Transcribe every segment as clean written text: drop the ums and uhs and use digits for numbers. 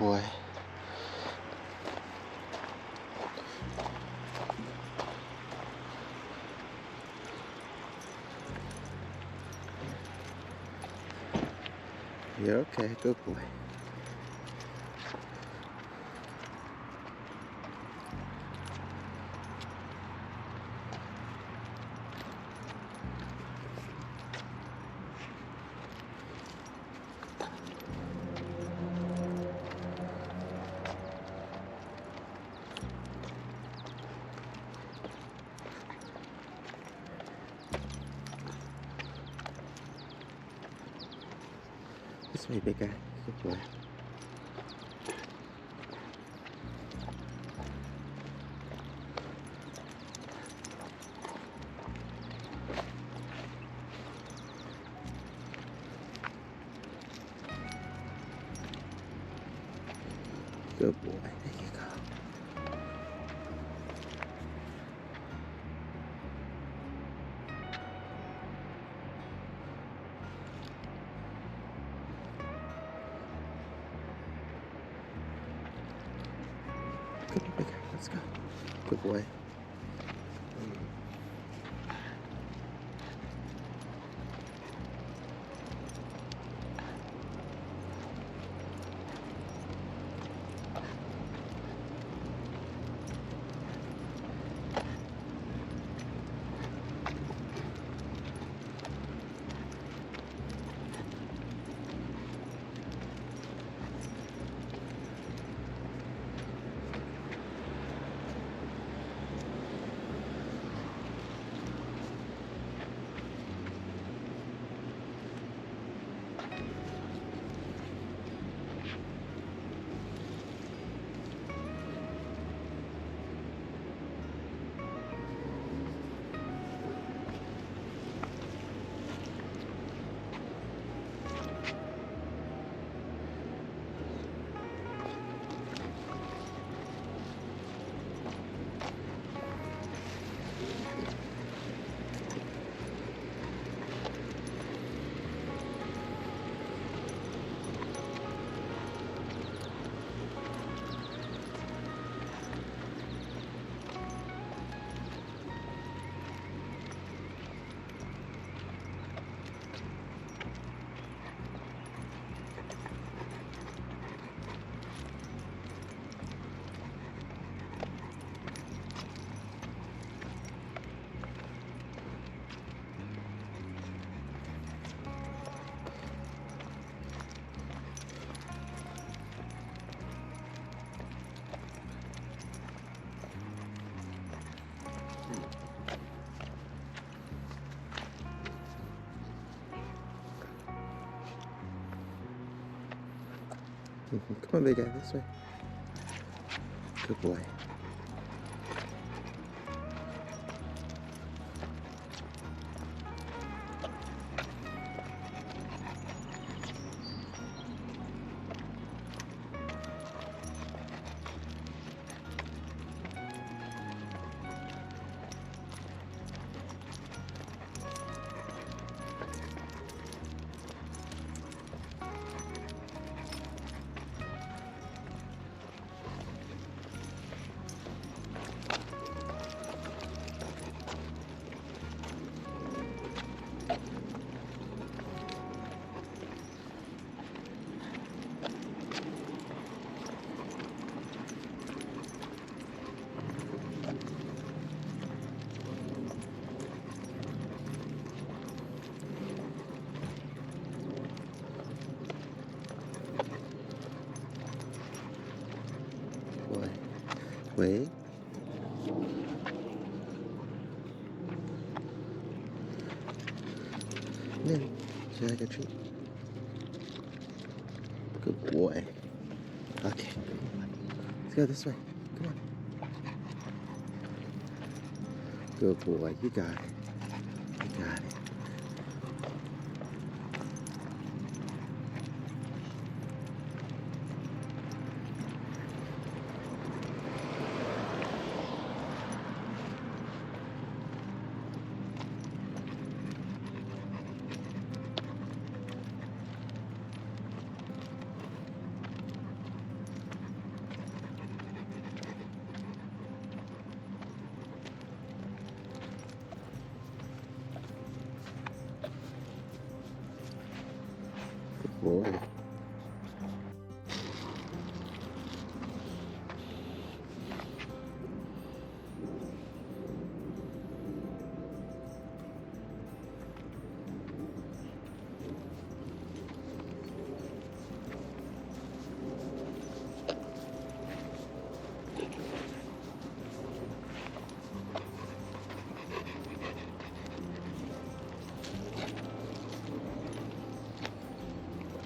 boy. You're okay, good boy. This way, big guy. Good boy. Good boy. There you go. Come on, big guy. Let's go. Good boy. Come on, big guy. This way. Good boy. Boy. Wait. Then, should I like a treat? Good boy. Okay, come on. Let's go this way. Come on. Good boy. You got it. You got it. boy.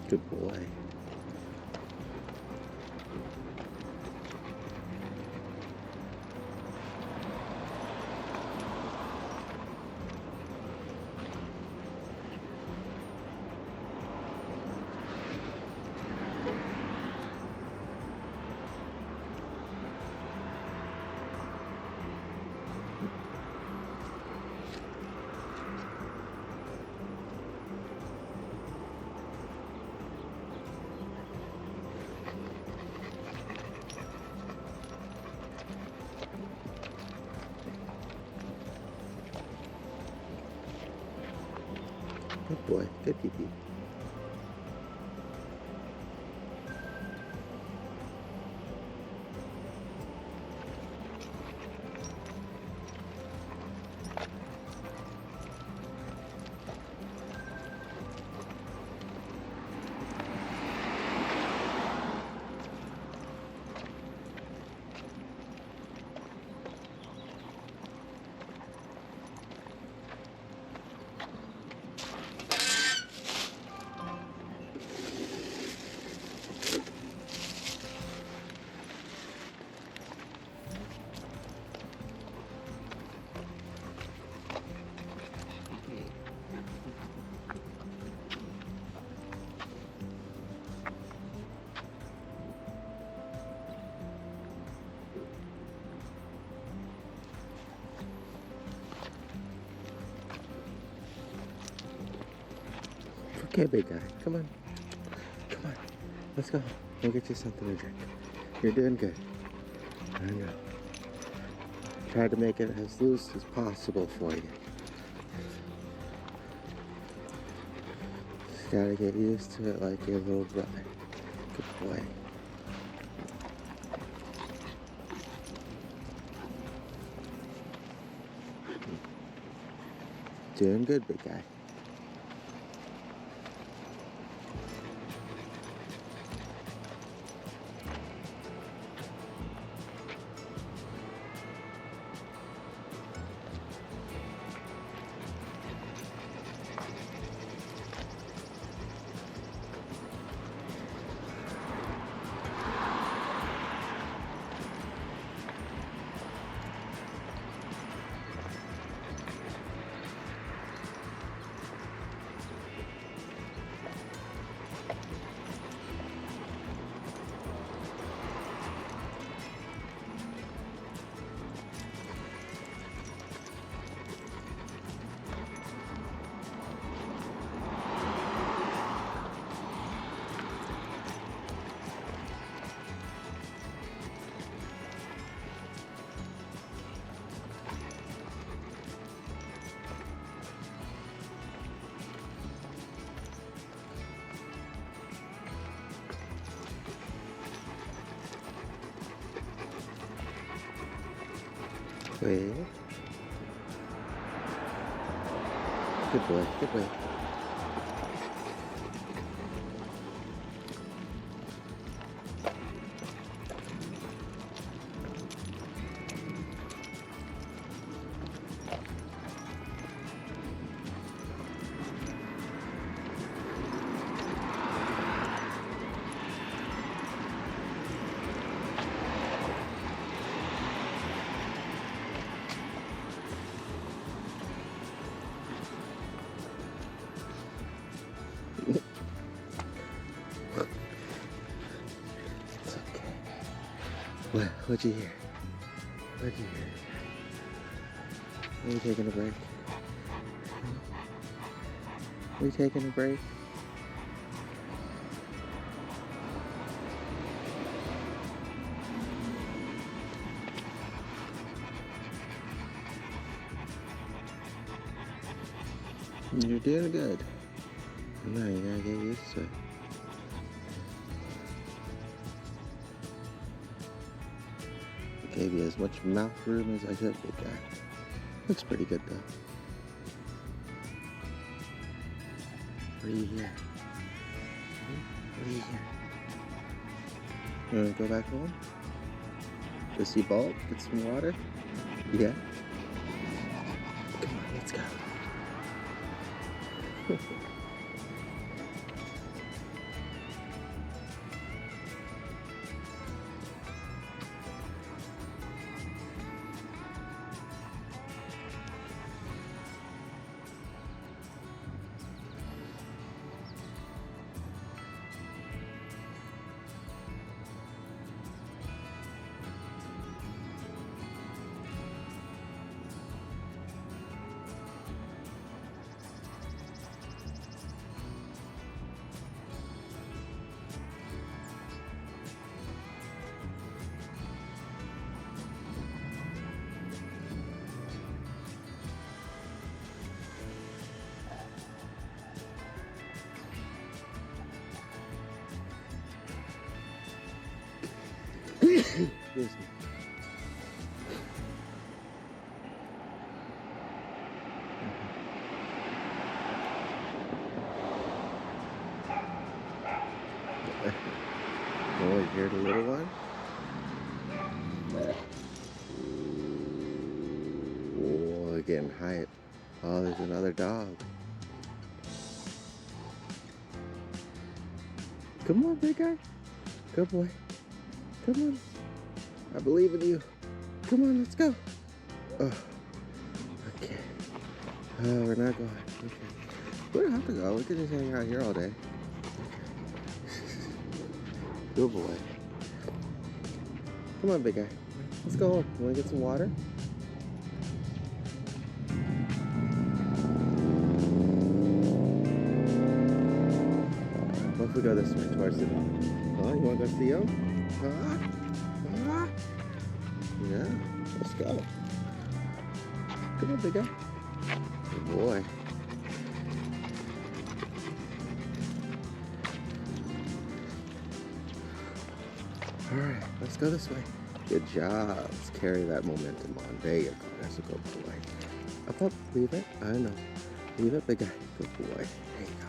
Good boy. Good boy. Good pee-pee. Okay, big guy. Come on. Come on. Let's go. We'll get you something to drink. You're doing good. I know. Try to make it as loose as possible for you. Just gotta get used to it like your little brother. Good boy. Doing good, big guy. Wait. Good boy. Good boy. It's okay. What'd you hear? What'd you hear? Are you taking a break? Are you taking a break? You're doing good. No, you gotta get used to it. Gave you as much mouth room as I could, big guy. Looks pretty good though. What do you hear? What do you hear? You wanna go back home? Go see Bolt? Get some water? Yeah? Come on, let's go. Excuse me. Oh, you hear the little one? Oh, getting hype. Oh, there's another dog. Come on, big guy. Good boy. Come on. I believe in you. Come on, let's go. Oh, okay. Oh, we're not going. Okay. We don't have to go. We can just hang out here all day. Good boy. Come on, big guy. Let's go home. You want to get some water? What if we go this way towards the dog? Oh, you want to go see him? Huh? Yeah, let's go. Come on, big guy. Good boy. All right, let's go this way. Good job. Let's carry that momentum on. There you go. That's a good boy. Up, leave it. I know. Leave it, big guy. Good boy. There you go.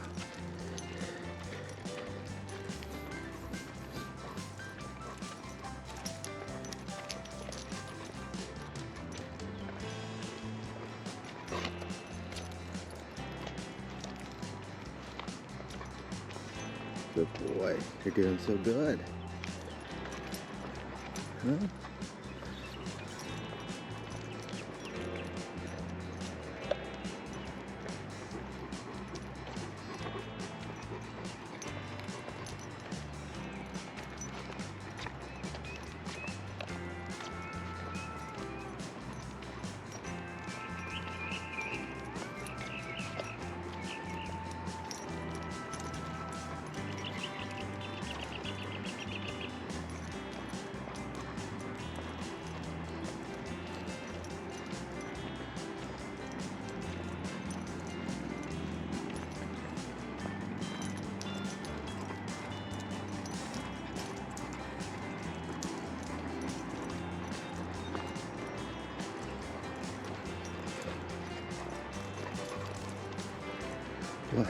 Good boy. You're doing so good. Huh? What?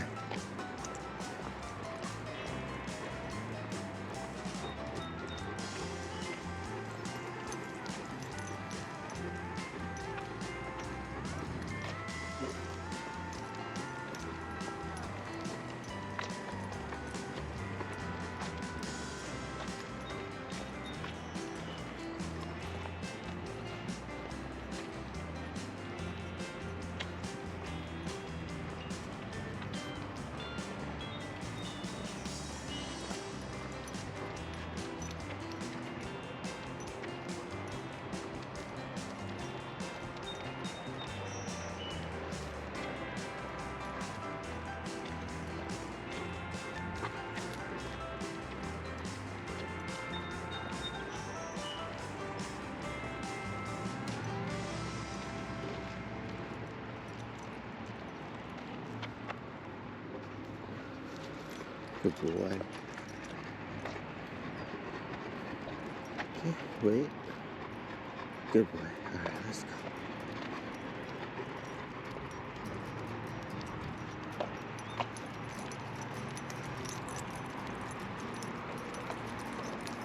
Good boy. Okay, wait. Good boy. All right, let's go.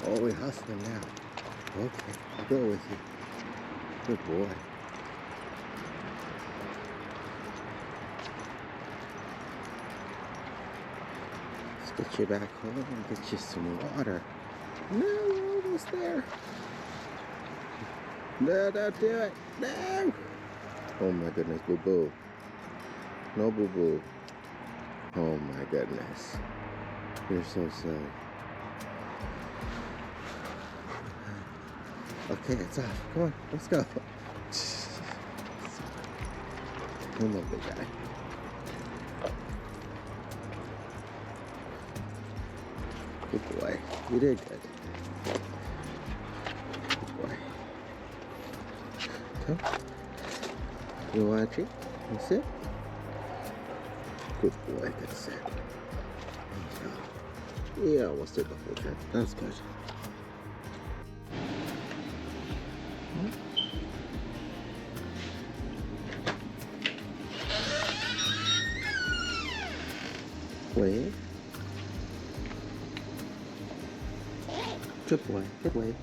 Oh, we're hustling now. Okay, I'll go with you. Good boy. Let's get you back home and get you some water. No, we're almost there. No, don't do it. No. Oh my goodness, boo boo. No boo boo. Oh my goodness. You're so silly. Okay, it's off. Come on, let's go. Come on, big guy. Good boy. You did good. Good boy. Come. You want a treat? You sit? Good boy. Good sit. There you go. Yeah, almost did the whole trip. That's good. Wait. Good boy. Good boy.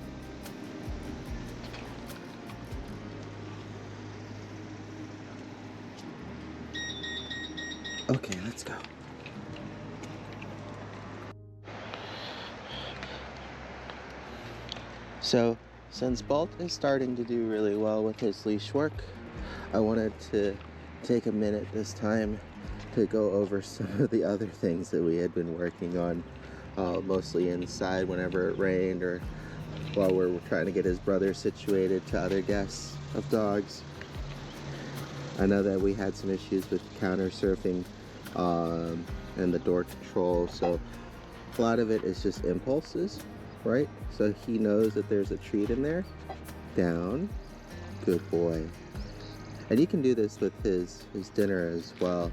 Okay, let's go. So, since Bolt is starting to do really well with his leash work, I wanted to take a minute this time to go over some of the other things that we had been working on, mostly inside whenever it rained or while we were trying to get his brother situated to other guests of dogs. I know that we had some issues with counter surfing and the door control, so a lot of it is just impulses, right? So he knows that there's a treat in there. Down. Good boy. And you can do this with his dinner as well,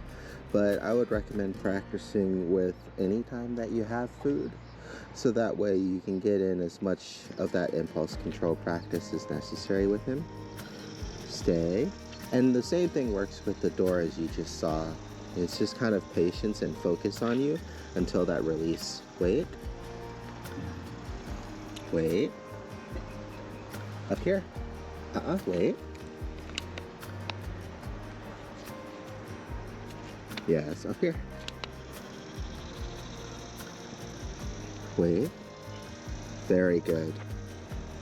but I would recommend practicing with any time that you have food, so that way you can get in as much of that impulse control practice as necessary with him. Stay. And the same thing works with the door as you just saw. It's just kind of patience and focus on you until that release. Wait. Wait. Up here. Wait. Yes, up here. Wait. Very good.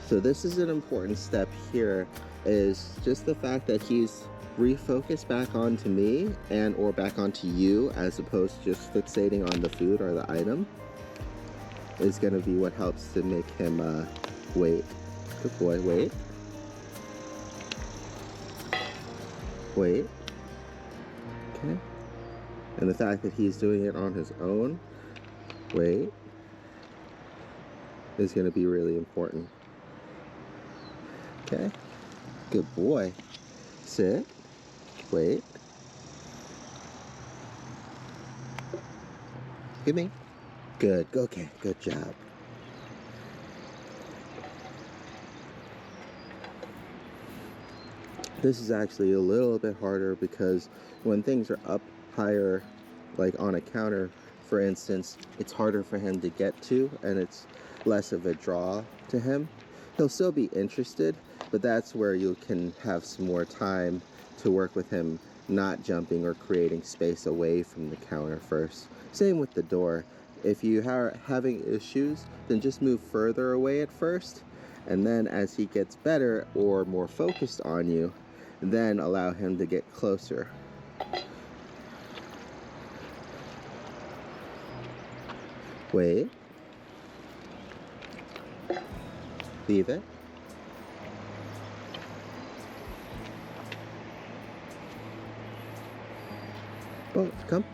So this is an important step here, is just the fact that he's refocused back onto me and or back onto you, as opposed to just fixating on the food or the item, is going to be what helps to make him wait. Good boy. Wait. Wait. Okay. And the fact that he's doing it on his own, wait, is going to be really important. Okay. Good boy. Sit. Wait. Give me. Good. Okay. Good job. This is actually a little bit harder because when things are up higher, like on a counter, for instance, it's harder for him to get to, and it's less of a draw to him. He'll still be interested, but that's where you can have some more time to work with him not jumping or creating space away from the counter first. Same with the door. If you are having issues, then just move further away at first, and then as he gets better or more focused on you, then allow him to get closer. Wait. Leave it. Oh, come.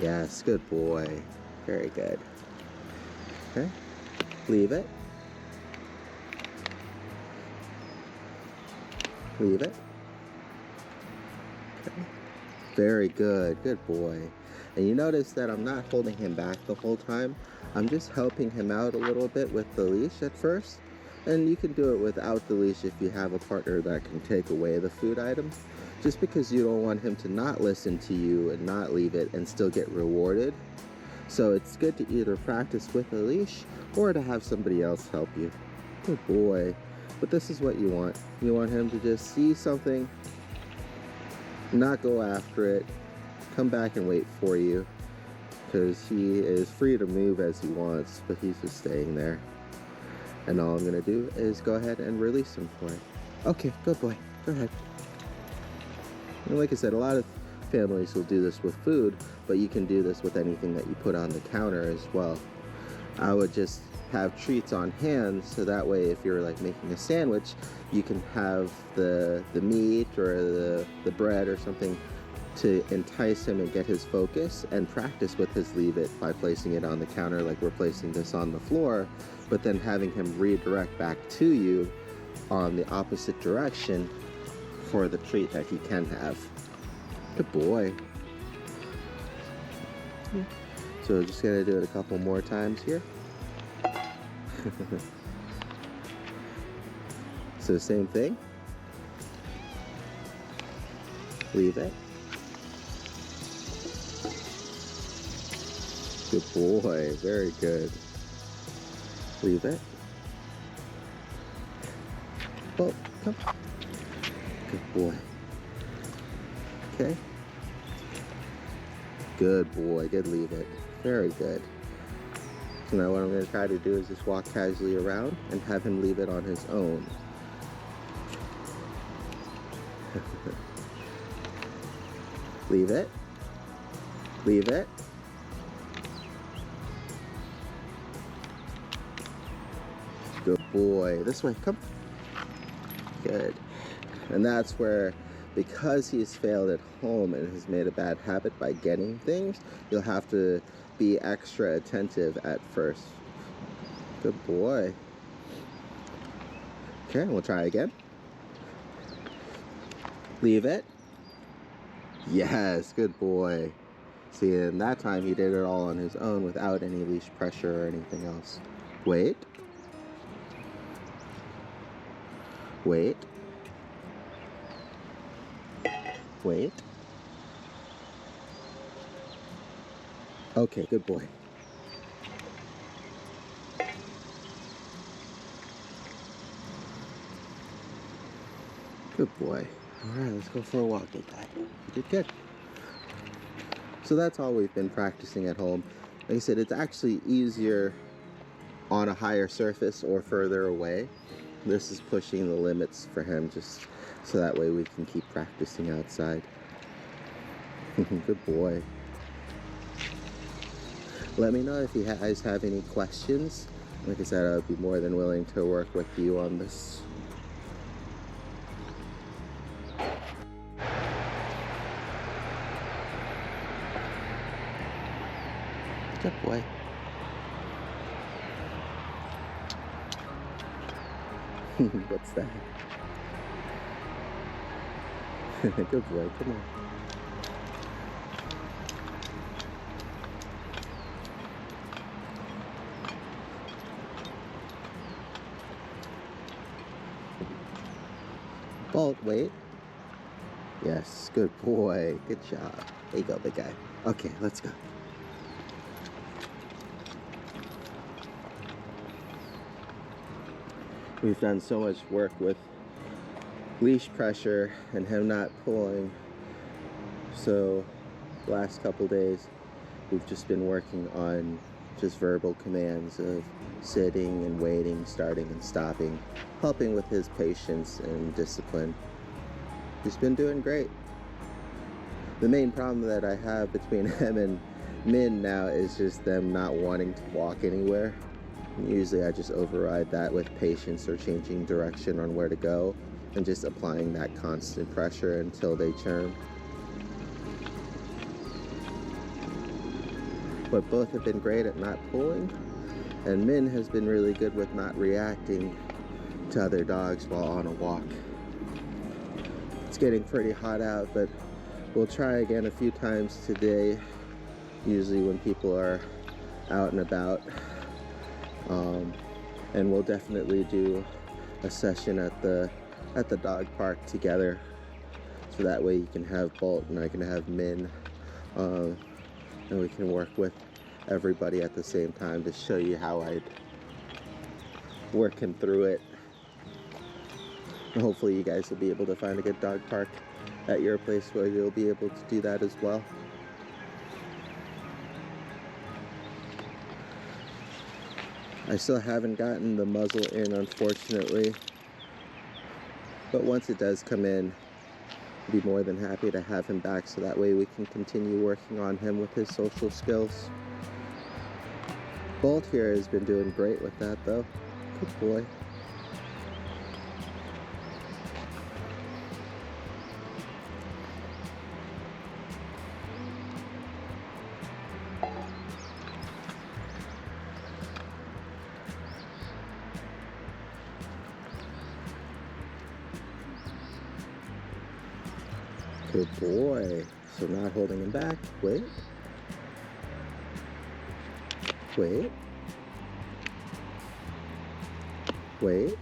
Yes, good boy. Very good. Okay. Leave it. Leave it. Okay. Very good. Good boy. And you notice that I'm not holding him back the whole time. I'm just helping him out a little bit with the leash at first, And you can do it without the leash if you have a partner that can take away the food item, just because you don't want him to not listen to you and not leave it and still get rewarded. So it's good to either practice with a leash or to have somebody else help you. Good boy. But this is what you want. You want him to just see something, not go after it, come back and wait for you, because he is free to move as he wants, but he's just staying there. And all I'm gonna do is go ahead and release him for it. Okay, good boy, go ahead. And like I said, a lot of families will do this with food, but you can do this with anything that you put on the counter as well. I would just have treats on hand, so that way if you're like making a sandwich, you can have the meat or the bread or something to entice him and get his focus, and practice with his leave it by placing it on the counter like we're placing this on the floor, but then having him redirect back to you on the opposite direction for the treat that he can have. Good boy. So just gonna do it a couple more times here. So same thing. Leave it. Good boy, very good. Leave it. Oh, come. Good boy. Okay. Good boy, good, leave it. Very good. So now what I'm going to try to do is just walk casually around and have him leave it on his own. Leave it. Leave it. Good boy. This way, come. Good. And that's where, because he's failed at home and has made a bad habit by getting things, you'll have to be extra attentive at first. Good boy. Okay, we'll try again. Leave it. Yes, good boy. See, and that time he did it all on his own without any leash pressure or anything else. Wait. Wait. Wait. Okay, good boy. Good boy. All right, let's go for a walk, big guy. You did good. So that's all we've been practicing at home. Like I said, it's actually easier on a higher surface or further away. This is pushing the limits for him, just so that way we can keep practicing outside. Good boy. Let me know if you guys have any questions. Like I said, I would be more than willing to work with you on this. Good boy. What's that? Good boy, come on. Bolt, wait. Yes, good boy. Good job. There you go, big guy. Okay, let's go. We've done so much work with leash pressure and him not pulling. So the last couple days we've just been working on just verbal commands of sitting and waiting, starting and stopping, helping with his patience and discipline. He's been doing great. The main problem that I have between him and Min now is just them not wanting to walk anywhere. Usually I just override that with patience or changing direction on where to go and just applying that constant pressure until they turn. But both have been great at not pulling, and Min has been really good with not reacting to other dogs while on a walk. It's getting pretty hot out, but we'll try again a few times today, usually when people are out and about. and we'll definitely do a session at the dog park together, so that way you can have Bolt and I can have Min, and we can work with everybody at the same time to show you how I'd work him through it. And hopefully you guys will be able to find a good dog park at your place where you'll be able to do that as well. I still haven't gotten the muzzle in, unfortunately, but once it does come in, I'd be more than happy to have him back, so that way we can continue working on him with his social skills. Bolt here has been doing great with that though. Good boy. Good boy. So not holding him back. Wait. Wait. Wait.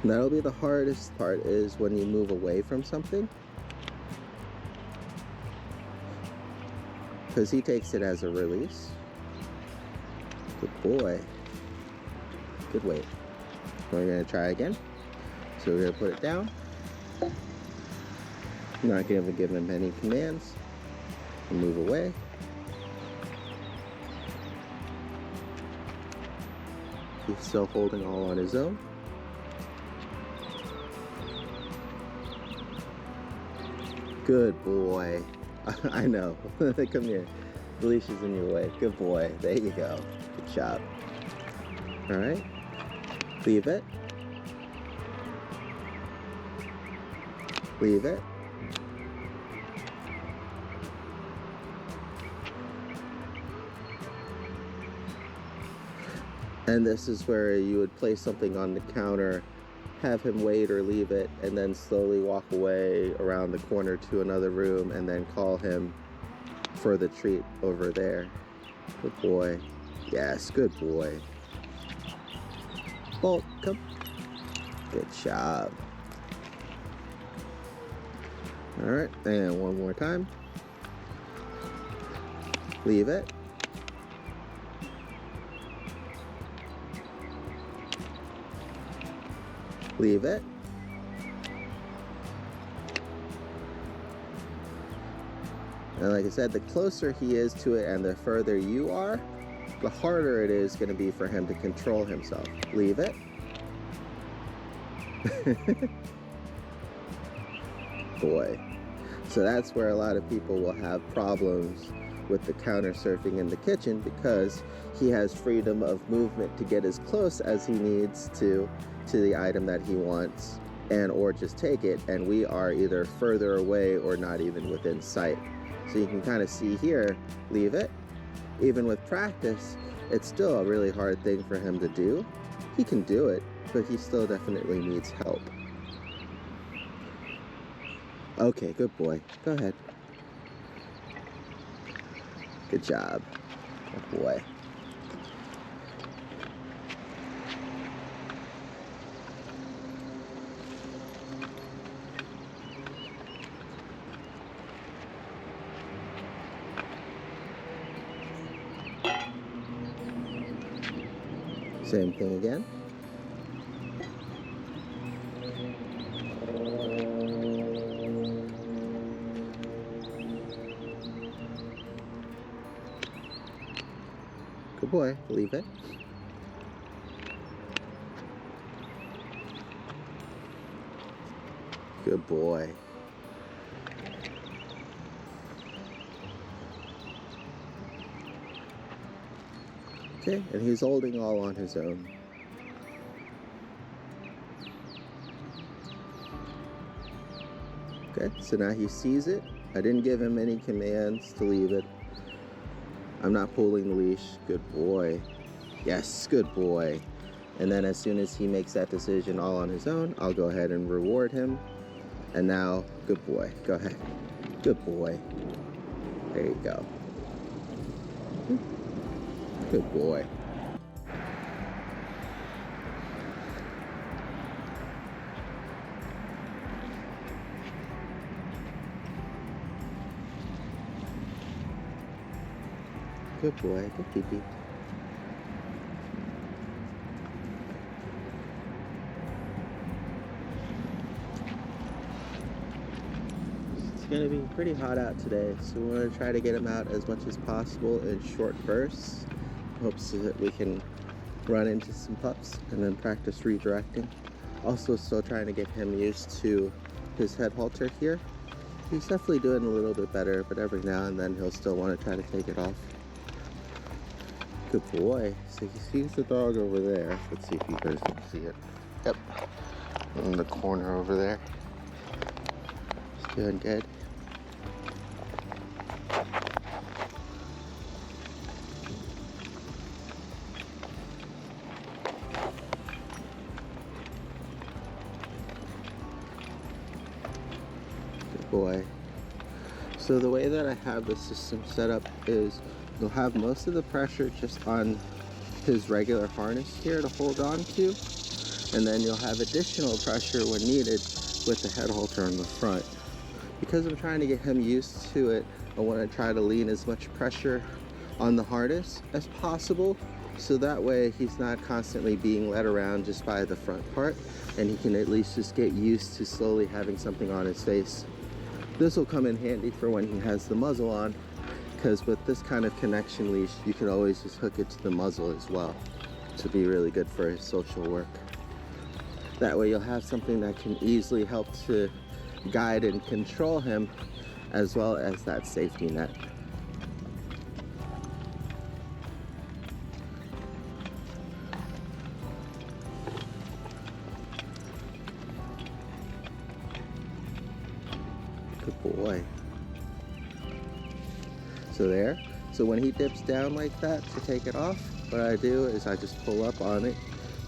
That'll be the hardest part, is when you move away from something, because he takes it as a release. Good boy. Good weight. We're gonna try again. So we're gonna put it down. I'm not gonna give him any commands. Move away. He's still holding all on his own. Good boy. I know. Come here. The leash is in your way. Good boy. There you go. Good job. All right. Leave it. Leave it. And this is where you would place something on the counter, have him wait or leave it, and then slowly walk away around the corner to another room and then call him for the treat over there. Good boy. Yes, good boy. Bolt, come. Good job. All right, and one more time. Leave it. Leave it. And like I said, the closer he is to it and the further you are, the harder it is going to be for him to control himself. Leave it. Boy. So that's where a lot of people will have problems with the counter surfing in the kitchen, because he has freedom of movement to get as close as he needs to the item that he wants, and or just take it, and we are either further away or not even within sight. So you can kind of see here, leave it. Even with practice, it's still a really hard thing for him to do. He can do it, but he still definitely needs help. Okay, good boy. Go ahead. Good job. Good boy. Same thing again. Good boy, leave it. Good boy. Okay, and he's holding all on his own. Okay, so now he sees it. I didn't give him any commands to leave it. I'm not pulling the leash. Good boy. Yes, good boy. And then as soon as he makes that decision all on his own, I'll go ahead and reward him And now, good boy, go ahead. Good boy. There you go. Good boy. Good boy, good pee-pee. It's gonna be pretty hot out today, so we want to try to get him out as much as possible in short bursts. Hopes that we can run into some pups and then practice redirecting. Also still trying to get him used to his head halter here. He's definitely doing a little bit better, but every now and then he'll still want to try to take it off. Good boy. So he sees the dog over there. Let's see if you guys can see it. Yep. In the corner over there. He's doing good. Good boy. So the way that I have the system set up is you'll have most of the pressure just on his regular harness here to hold on to, and then you'll have additional pressure when needed with the head halter on the front. Because I'm trying to get him used to it, I want to try to lean as much pressure on the harness as possible, so that way he's not constantly being led around just by the front part, and he can at least just get used to slowly having something on his face. This will come in handy for when he has the muzzle on, because with this kind of connection leash, you can always just hook it to the muzzle as well to be really good for his social work. That way you'll have something that can easily help to guide and control him, as well as that safety net. Good boy. So there. So when he dips down like that to take it off, what I do is I just pull up on it,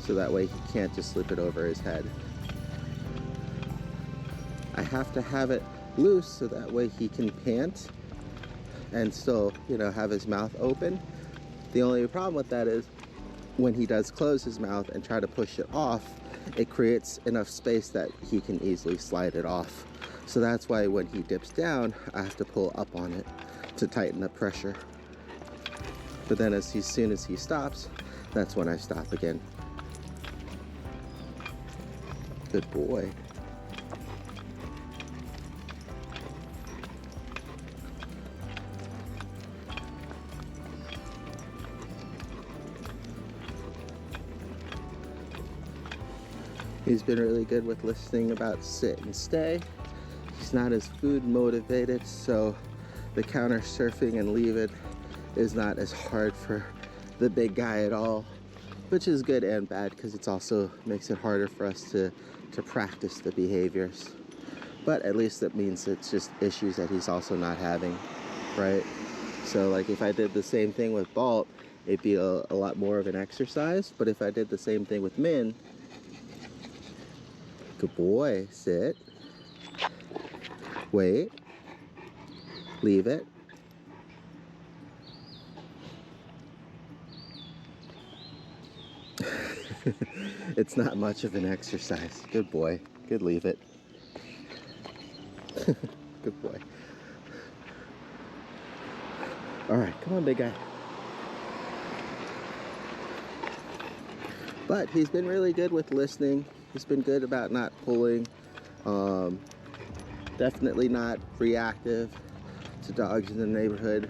so that way he can't just slip it over his head. I have to have it loose so that way he can pant and still, you know, have his mouth open. The only problem with that is when he does close his mouth and try to push it off, it creates enough space that he can easily slide it off. So that's why when he dips down, I have to pull up on it to tighten the pressure. But then as soon as he stops, that's when I stop again. Good boy. He's been really good with listening about sit and stay. He's not as food motivated, so the counter surfing and leave it is not as hard for the big guy at all, which is good and bad because it also makes it harder for us to practice the behaviors. But at least that means it's just issues that he's also not having, right? So like if I did the same thing with Bolt, it'd be a lot more of an exercise. But if I did the same thing with Min, good boy, sit, wait, leave it. It's not much of an exercise. Good boy, good, leave it. Good boy. All right, come on, big guy. But he's been really good with listening. He's been good about not pulling. Definitely not reactive to dogs in the neighborhood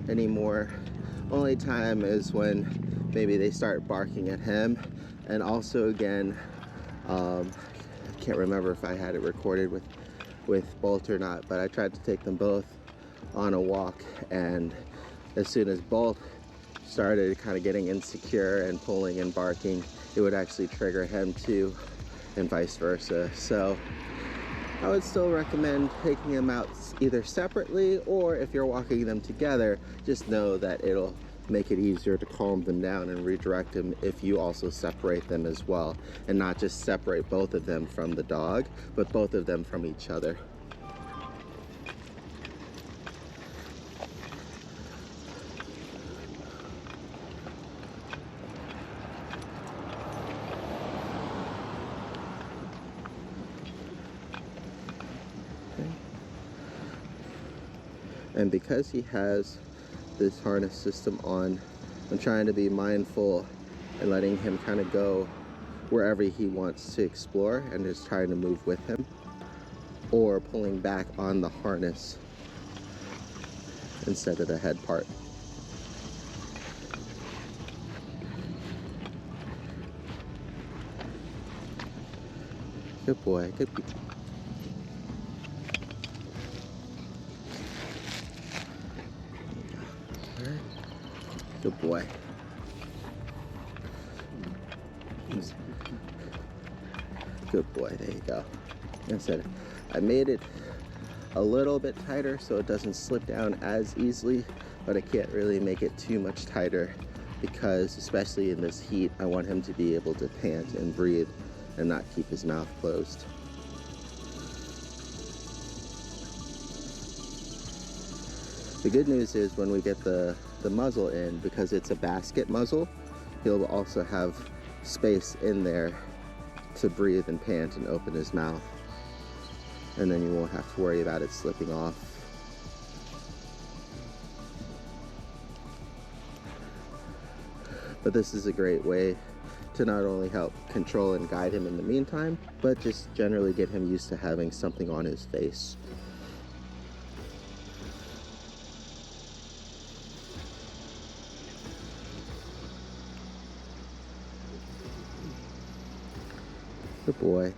anymore. Only time is when maybe they start barking at him. And also again, I can't remember if I had it recorded with Bolt or not, but I tried to take them both on a walk, and as soon as Bolt started kind of getting insecure and pulling and barking, it would actually trigger him too, and vice versa. So I would still recommend taking them out either separately, or if you're walking them together, just know that it'll make it easier to calm them down and redirect them if you also separate them as well, and not just separate both of them from the dog, but both of them from each other. And because he has this harness system on, I'm trying to be mindful and letting him kind of go wherever he wants to explore, and just trying to move with him, or pulling back on the harness instead of the head part. Good boy, good boy. Good boy. Good boy, there you go. Like I said, I made it a little bit tighter so it doesn't slip down as easily, but I can't really make it too much tighter because, especially in this heat, I want him to be able to pant and breathe and not keep his mouth closed. The good news is when we get the muzzle in, because it's a basket muzzle, he'll also have space in there to breathe and pant and open his mouth. And then you won't have to worry about it slipping off. But this is a great way to not only help control and guide him in the meantime, but just generally get him used to having something on his face. Good boy.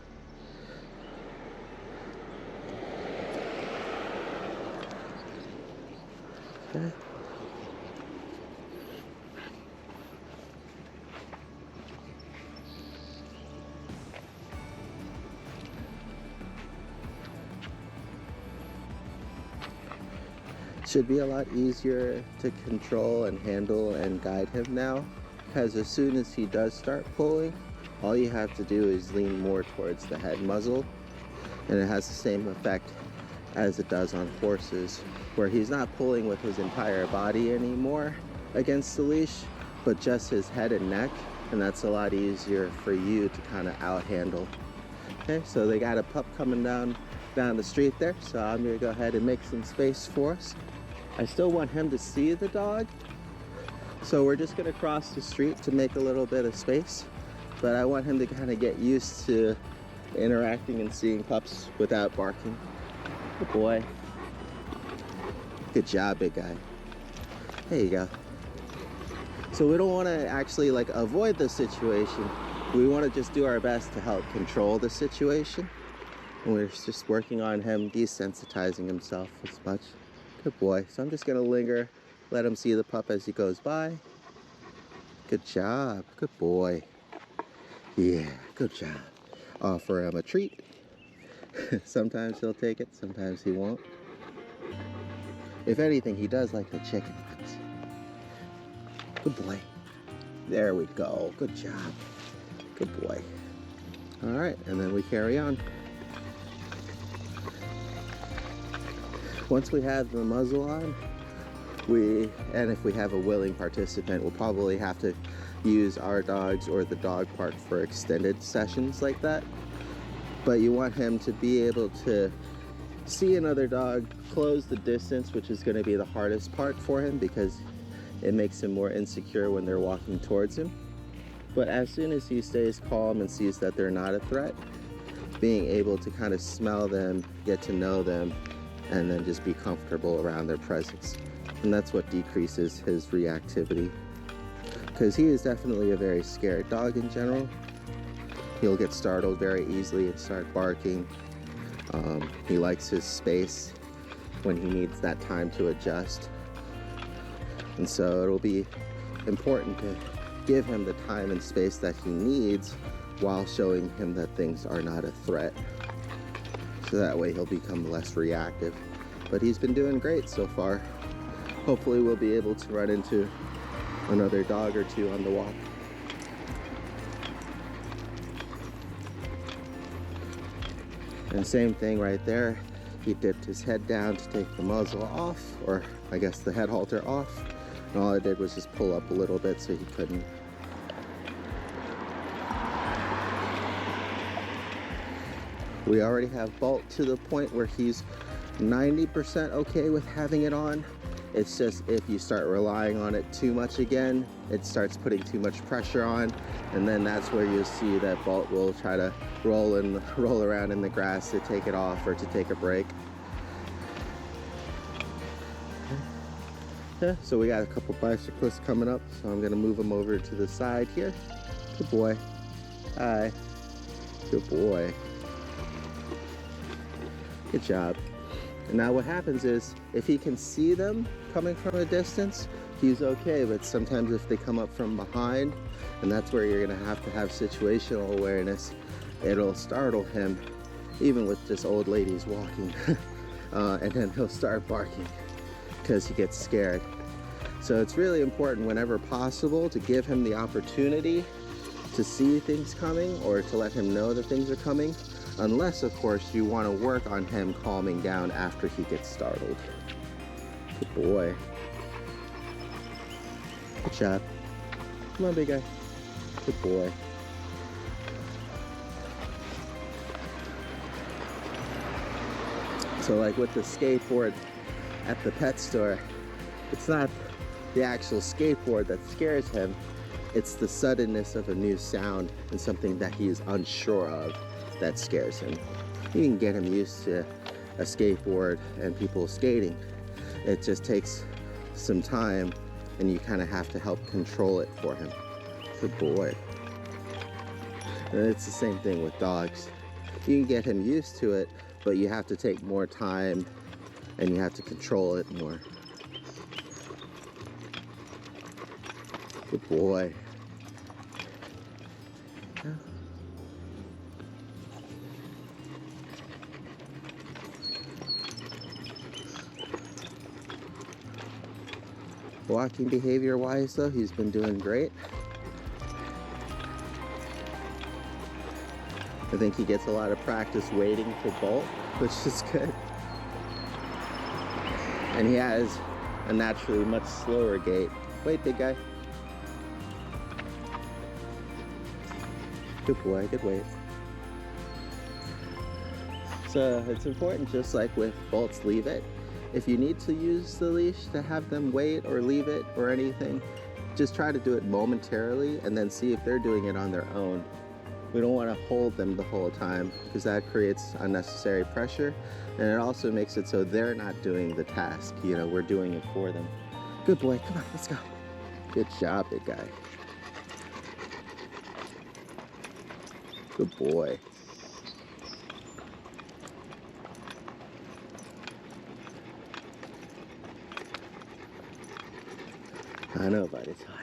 Okay. Should be a lot easier to control and handle and guide him now, because as soon as he does start pulling, all you have to do is lean more towards the head muzzle, and it has the same effect as it does on horses, where he's not pulling with his entire body anymore against the leash, but just his head and neck, and that's a lot easier for you to kind of out-handle. Okay, so they got a pup coming down the street there, so I'm gonna go ahead and make some space for us. I still want him to see the dog, so we're just gonna cross the street to make a little bit of space, but I want him to kind of get used to interacting and seeing pups without barking. Good boy. Good job, big guy. There you go. So we don't want to actually like avoid the situation. We want to just do our best to help control the situation. And we're just working on him desensitizing himself as much. Good boy. So I'm just going to linger, let him see the pup as he goes by. Good job. Good boy. Yeah, good job. Offer him a treat. Sometimes he'll take it, sometimes he won't. If anything, he does like the chicken nuggets. Good boy. There we go. Good job. Good boy. All right, and then we carry on. Once we have the muzzle on, and if we have a willing participant, we'll probably have to use our dogs or the dog park for extended sessions like that. But you want him to be able to see another dog, close the distance, which is going to be the hardest part for him because it makes him more insecure when they're walking towards him. But as soon as he stays calm and sees that they're not a threat, being able to kind of smell them, get to know them, and then just be comfortable around their presence. And that's what decreases his reactivity. Because he is definitely a very scared dog in general. He'll get startled very easily and start barking. He likes his space when he needs that time to adjust. And so it'll be important to give him the time and space that he needs while showing him that things are not a threat. So that way he'll become less reactive. But he's been doing great so far. Hopefully we'll be able to run into another dog or two on the walk. And same thing right there. He dipped his head down to take the muzzle off, or I guess the head halter off. And all I did was just pull up a little bit so he couldn't. We already have Bolt to the point where he's 90% okay with having it on. It's just if you start relying on it too much again, it starts putting too much pressure on, and then that's where you'll see that Bolt will try to roll around in the grass to take it off or to take a break. Yeah, so we got a couple bicyclists coming up, so I'm gonna move them over to the side here. Good boy. Hi. Good boy. Good job. And now what happens is, if he can see them coming from a distance, he's okay, but sometimes if they come up from behind, and that's where you're gonna have to have situational awareness, it'll startle him, even with just old ladies walking. And then he'll start barking because he gets scared. So it's really important whenever possible to give him the opportunity to see things coming or to let him know that things are coming. Unless, of course, you want to work on him calming down after he gets startled. Good boy. Good job. Come on, big guy. Good boy. So like with the skateboard at the pet store, it's not the actual skateboard that scares him, it's the suddenness of a new sound and something that he is unsure of that scares him. You can get him used to a skateboard and people skating. It just takes some time, and you kind of have to help control it for him. Good boy. And it's the same thing with dogs. You can get him used to it, but you have to take more time and you have to control it more. Good boy. Yeah. Walking behavior wise though, he's been doing great. I think he gets a lot of practice waiting for Bolt, which is good. And he has a naturally much slower gait. Wait, big guy. Good boy, good wait. So it's important, just like with Bolt's Leave It, if you need to use the leash to have them wait or leave it or anything, just try to do it momentarily and then see if they're doing it on their own. We don't want to hold them the whole time because that creates unnecessary pressure, and it also makes it so they're not doing the task. You know, we're doing it for them. Good boy, come on, let's go. Good job, big guy. Good boy. I know, but it's hot.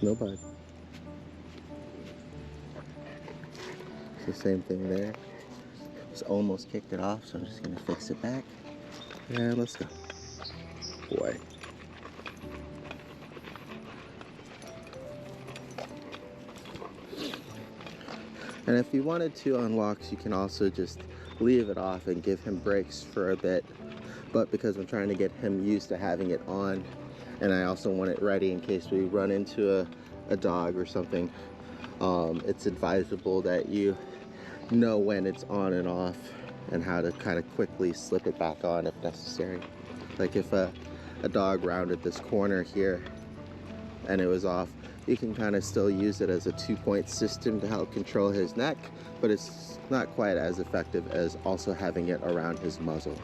No bud. It's the same thing there. Just almost kicked it off, so I'm just gonna fix it back. And let's go. Boy. And if you wanted to on walks, you can also just leave it off and give him breaks for a bit. But because I'm trying to get him used to having it on, and I also want it ready in case we run into a dog or something, it's advisable that you know when it's on and off and how to kind of quickly slip it back on if necessary. Like if a dog rounded this corner here and it was off, you can kind of still use it as a 2-point system to help control his neck, but it's not quite as effective as also having it around his muzzle.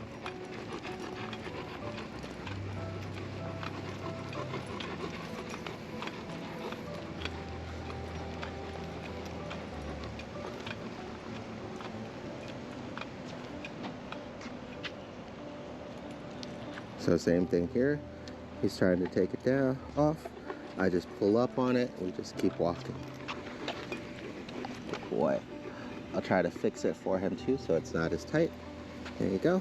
So same thing here. He's trying to take it down, off. I just pull up on it and we just keep walking. Good boy. I'll try to fix it for him too so it's not as tight. There you go.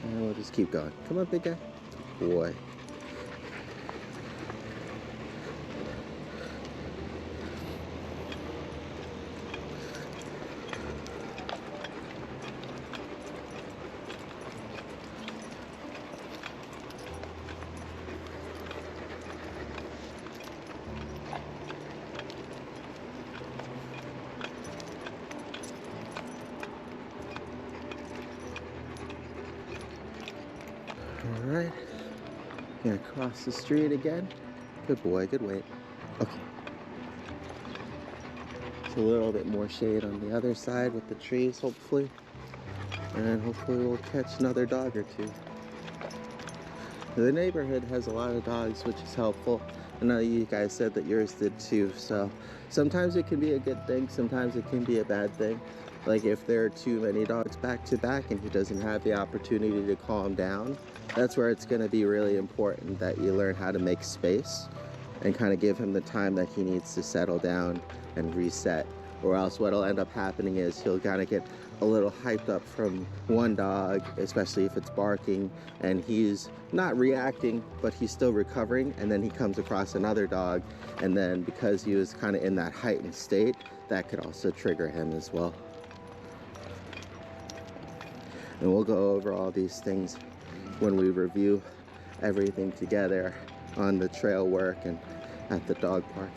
And we'll just keep going. Come on, big guy. Good boy. All right, gonna cross the street again. Good boy, good wait. Okay. It's a little bit more shade on the other side with the trees, hopefully. And hopefully we'll catch another dog or two. The neighborhood has a lot of dogs, which is helpful. I know you guys said that yours did too, so sometimes it can be a good thing, sometimes it can be a bad thing. Like if there are too many dogs back to back and he doesn't have the opportunity to calm down, that's where it's going to be really important that you learn how to make space and kind of give him the time that he needs to settle down and reset. Or else what'll end up happening is he'll kind of get a little hyped up from one dog, especially if it's barking, and he's not reacting, but he's still recovering, and then he comes across another dog, and then because he was kind of in that heightened state, that could also trigger him as well. And we'll go over all these things when we review everything together on the trail work and at the dog park.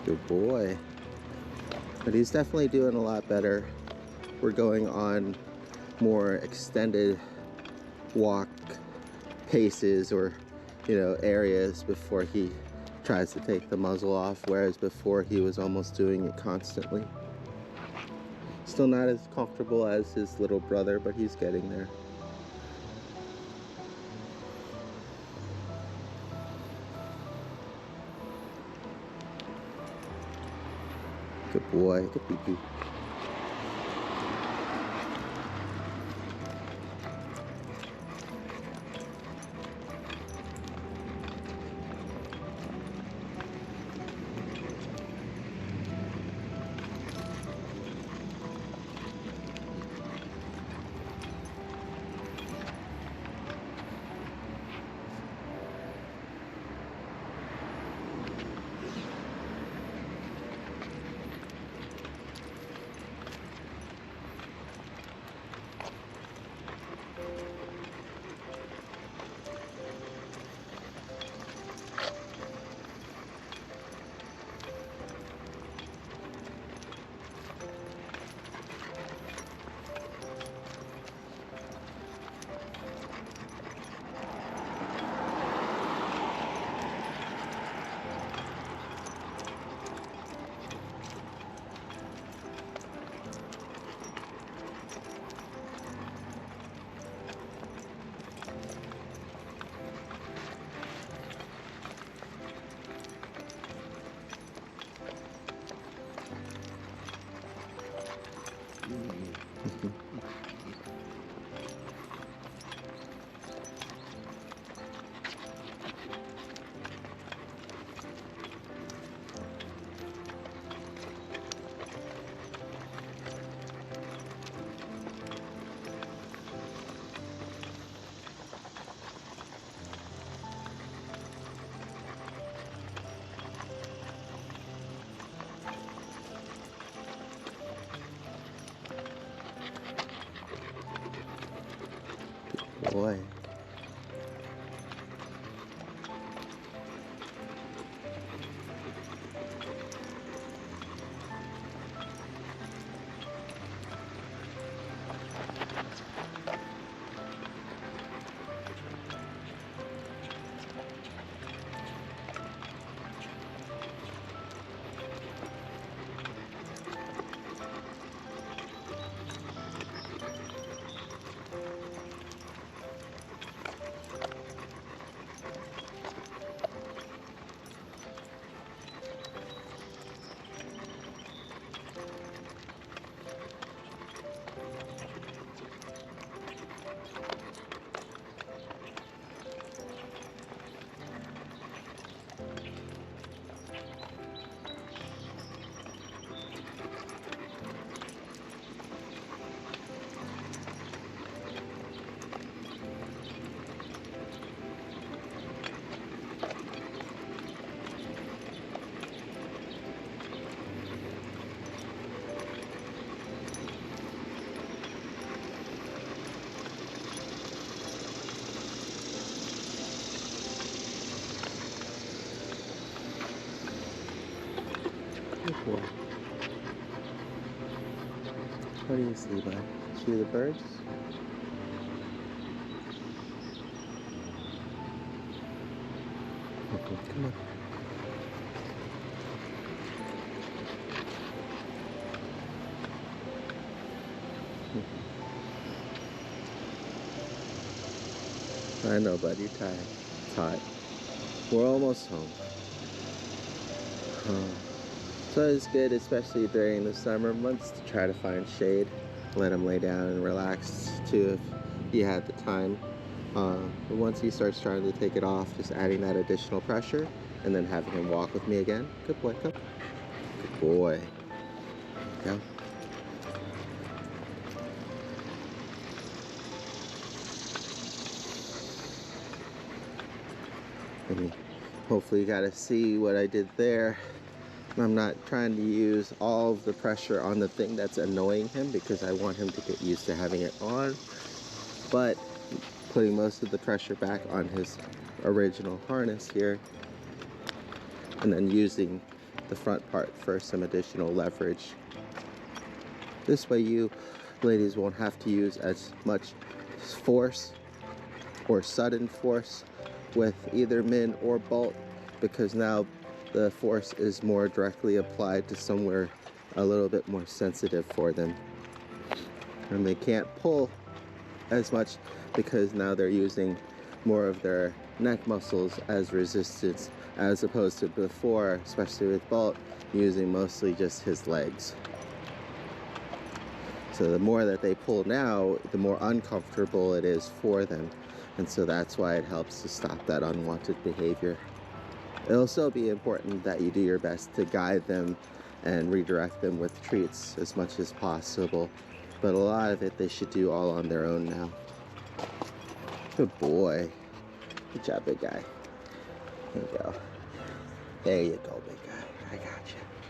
Good boy. But he's definitely doing a lot better. We're going on more extended walk paces or, you know, areas before he tries to take the muzzle off, whereas before he was almost doing it constantly. Still not as comfortable as his little brother, but he's getting there. Good boy, good pee-pee. Boy. Good boy. What do you see, bud? See the birds? Come on. I know, bud, you're tired. It's hot. We're almost home. So it's good, especially during the summer months, to try to find shade. Let him lay down and relax too if you had the time. But once he starts trying to take it off, just adding that additional pressure and then having him walk with me again. Good boy, come. Good boy. Go. And hopefully you got to see what I did there. I'm not trying to use all of the pressure on the thing that's annoying him because I want him to get used to having it on, but putting most of the pressure back on his original harness here and then using the front part for some additional leverage. This way you ladies won't have to use as much force or sudden force with either min or bolt, because now the force is more directly applied to somewhere a little bit more sensitive for them. And they can't pull as much because now they're using more of their neck muscles as resistance, as opposed to before, especially with Bolt, using mostly just his legs. So the more that they pull now, the more uncomfortable it is for them. And so that's why it helps to stop that unwanted behavior. It'll still be important that you do your best to guide them and redirect them with treats as much as possible. But a lot of it they should do all on their own now. Good boy. Good job, big guy. There you go. There you go, big guy. I got you.